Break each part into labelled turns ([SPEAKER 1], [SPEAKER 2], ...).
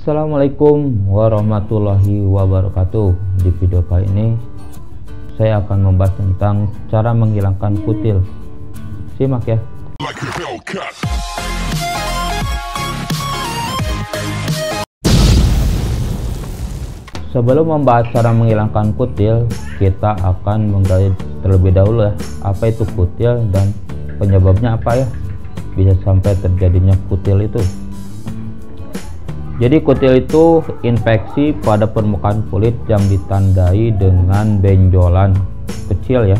[SPEAKER 1] Assalamualaikum warahmatullahi wabarakatuh. Di video kali ini saya akan membahas tentang cara menghilangkan kutil. Simak ya. Sebelum membahas cara menghilangkan kutil, kita akan menggali terlebih dahulu ya, apa itu kutil dan penyebabnya apa ya bisa sampai terjadinya kutil itu. Jadi kutil itu infeksi pada permukaan kulit yang ditandai dengan benjolan kecil ya.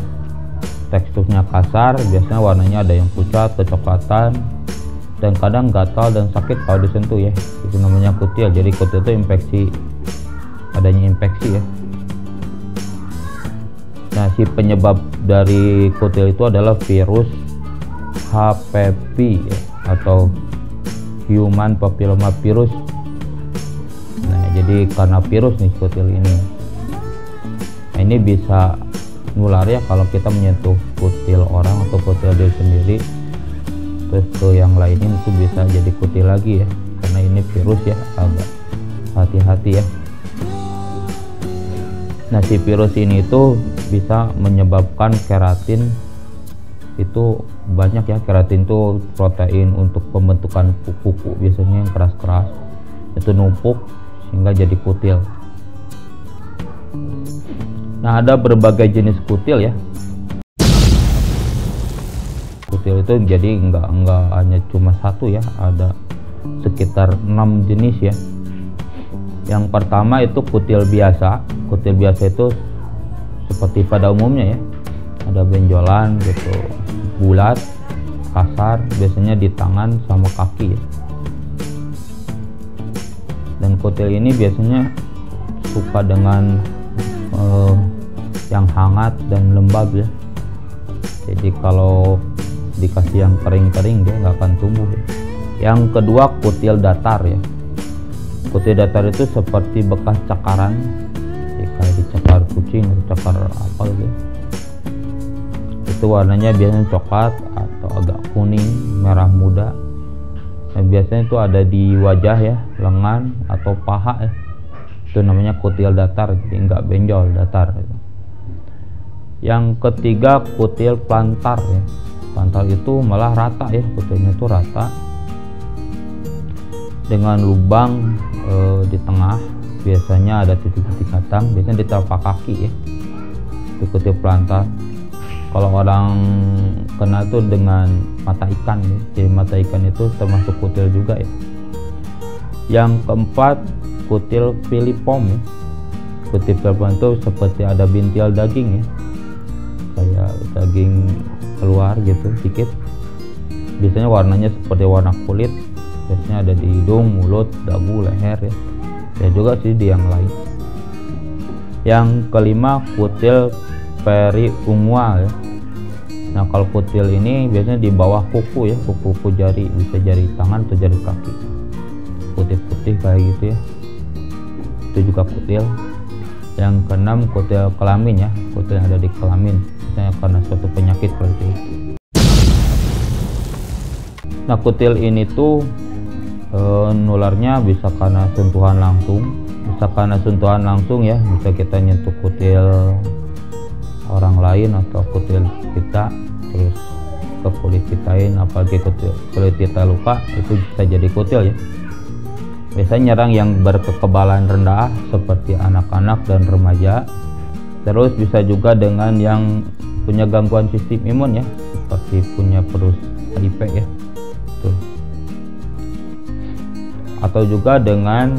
[SPEAKER 1] Teksturnya kasar, biasanya warnanya ada yang pucat, kecoklatan, dan kadang gatal dan sakit kalau disentuh ya. Itu namanya kutil. Jadi kutil itu infeksi, adanya infeksi ya. Nah, si penyebab dari kutil itu adalah virus HPV ya, atau Human Papilloma Virus. Nah, jadi karena virus nih kutil ini. Nah, ini bisa nular ya kalau kita menyentuh kutil orang atau kutil diri sendiri, terus ke yang lainnya itu bisa jadi kutil lagi ya, karena ini virus ya, agak hati-hati ya. Nah, si virus ini itu bisa menyebabkan keratin itu banyak ya. Keratin itu protein untuk pembentukan kuku, biasanya yang keras-keras itu numpuk sehingga jadi kutil. Nah, ada berbagai jenis kutil ya. Kutil itu jadi enggak hanya cuma satu ya, ada sekitar 6 jenis ya. Yang pertama itu kutil biasa. Kutil biasa itu seperti pada umumnya ya, ada benjolan gitu, bulat, kasar, biasanya di tangan sama kaki ya. Dan kutil ini biasanya suka dengan yang hangat dan lembab ya. Jadi kalau dikasih yang kering-kering dia nggak akan tumbuh ya. Yang kedua kutil datar ya. Kutil datar itu seperti bekas cakaran, kayak dicakar kucing, dicakar apa gitu. Itu warnanya biasanya coklat atau agak kuning, merah muda. Nah, biasanya itu ada di wajah ya, lengan atau paha ya. Itu namanya kutil datar, jadi nggak benjol, datar gitu. Yang ketiga kutil plantar ya. Plantar itu malah rata ya, kutilnya itu rata dengan lubang di tengah. Biasanya ada titik-titik hitam, biasanya di telapak kaki ya. Itu kutil plantar. Kalau orang kena tuh dengan mata ikan ya. Jadi mata ikan itu termasuk kutil juga ya. Yang keempat kutil filipom ya. Kutil filipom itu seperti ada bintil daging ya, kayak daging keluar gitu sedikit. Biasanya warnanya seperti warna kulit. Biasanya ada di hidung, mulut, dagu, leher ya. Ya juga sih di yang lain. Yang kelima kutil periungual ya. Nah, kalau kutil ini biasanya di bawah kuku ya, kuku jari, bisa jari tangan atau jari kaki, putih-putih kayak gitu ya. Itu juga kutil. Yang keenam kutil kelamin ya. Kutil yang ada di kelamin, misalnya karena suatu penyakit seperti itu. Nah, kutil ini tuh nularnya bisa karena sentuhan langsung, ya. Bisa kita nyentuh kutil orang lain atau kutil kita terus ke kulit kitain, apalagi kulit kita luka, itu bisa jadi kutil ya. Biasanya nyerang yang berkekebalan rendah seperti anak-anak dan remaja. Terus bisa juga dengan yang punya gangguan sistem imun ya, seperti punya virus HIV ya. Tuh. Atau juga dengan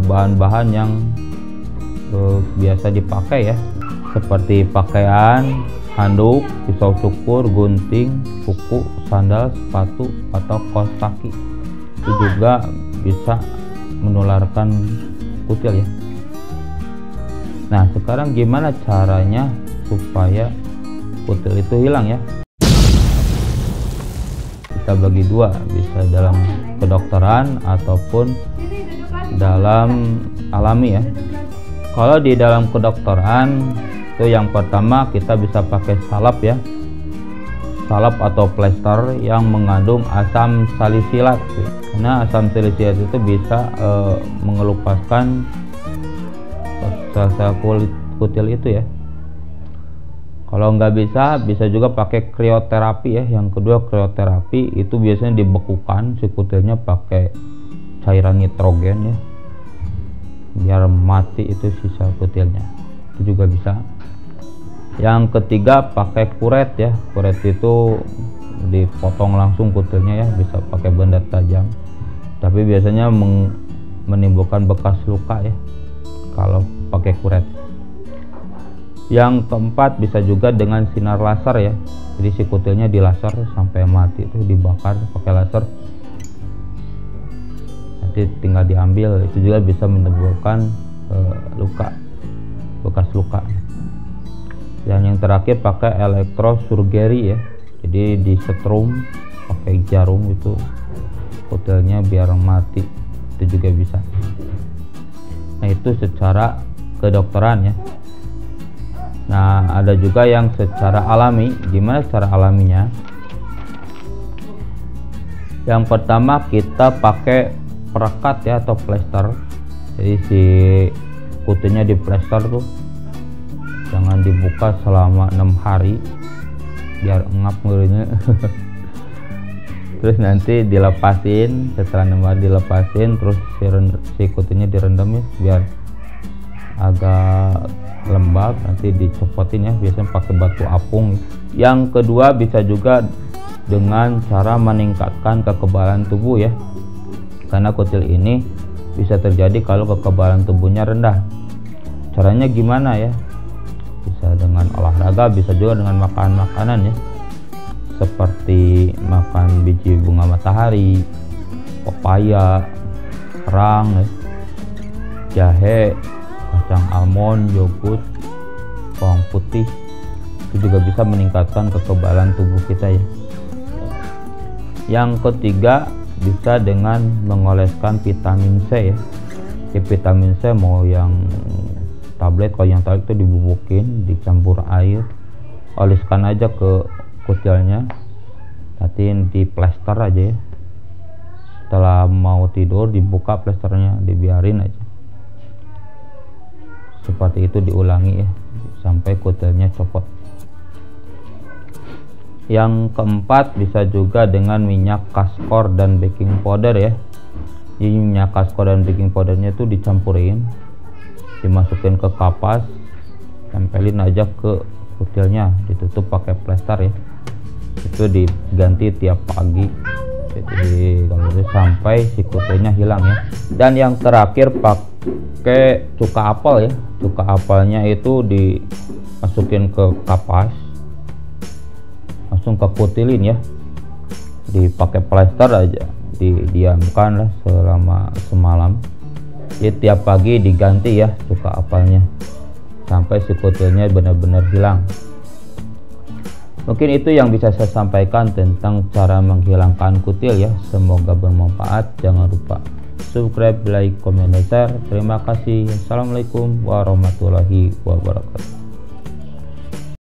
[SPEAKER 1] bahan-bahan yang biasa dipakai ya, seperti pakaian, handuk, pisau cukur, gunting, kuku, sandal, sepatu, atau kaos kaki. Itu juga bisa menularkan kutil ya. Nah, sekarang gimana caranya supaya kutil itu hilang ya? Kita bagi dua, bisa dalam kedokteran ataupun dalam alami ya. Kalau di dalam kedokteran itu yang pertama kita bisa pakai salep ya. salep atau plester yang mengandung asam salisilat. Karena asam silisiat itu bisa mengelupaskan sel-sel kutil itu ya. Kalau nggak bisa juga pakai krioterapi ya. Yang kedua, krioterapi itu biasanya dibekukan si kutilnya pakai cairan nitrogen ya, biar mati itu sisa kutilnya, itu juga bisa. Yang ketiga, pakai kuret ya. Kuret itu dipotong langsung kutilnya ya, bisa pakai benda tajam, tapi biasanya menimbulkan bekas luka ya kalau pakai kuret. Yang keempat, bisa juga dengan sinar laser ya. Jadi si kutilnya dilaser sampai mati, itu dibakar pakai laser, nanti tinggal diambil. Itu juga bisa menimbulkan luka, bekas luka. Yang terakhir, pakai elektrosurgery ya. Jadi disetrum pakai jarum itu kutilnya biar mati, itu juga bisa. Nah, itu secara kedokteran ya. Nah, ada juga yang secara alami. Gimana secara alaminya? Yang pertama, kita pakai perekat ya, atau plester. Jadi si kutilnya di plester tuh jangan dibuka selama 6 hari biar ngap ngerinya. Terus nanti dilepasin, setelah 6 hari dilepasin, terus si kutilnya direndam ya biar agak lembab, nanti dicopotin ya, biasanya pakai batu apung. Yang kedua, bisa juga dengan cara meningkatkan kekebalan tubuh ya, karena kutil ini bisa terjadi kalau kekebalan tubuhnya rendah. Caranya gimana ya? Bisa dengan olahraga, bisa juga dengan makan makanan ya, seperti makan biji bunga matahari, pepaya, kerang ya, jahe, kacang almond, yogurt, bawang putih. Itu juga bisa meningkatkan kekebalan tubuh kita ya. Yang ketiga, bisa dengan mengoleskan vitamin C ya. Vitamin C mau yang tablet, kalau yang tablet itu dibubukin, dicampur air, oleskan aja ke kutilnya, nanti di plester aja ya. Setelah mau tidur dibuka plesternya, dibiarin aja seperti itu, diulangi ya sampai kutilnya copot. Yang keempat, bisa juga dengan minyak kaskor dan baking powder ya. Jadi minyak kaskor dan baking powdernya itu dicampurin, dimasukin ke kapas, tempelin aja ke kutilnya, ditutup pakai plester ya. Itu diganti tiap pagi, jadi kalau itu sampai si kutilnya hilang ya. Dan yang terakhir, pakai cuka apel ya. Cuka apelnya itu dimasukin ke kapas, langsung ke kutilin ya, dipakai plester aja, didiamkan lah selama semalam. Jadi tiap pagi diganti ya cuka apelnya sampai si kutilnya benar-benar hilang. Mungkin itu yang bisa saya sampaikan tentang cara menghilangkan kutil ya. Semoga bermanfaat. Jangan lupa subscribe, like, comment, dan share. Terima kasih. Assalamualaikum warahmatullahi wabarakatuh.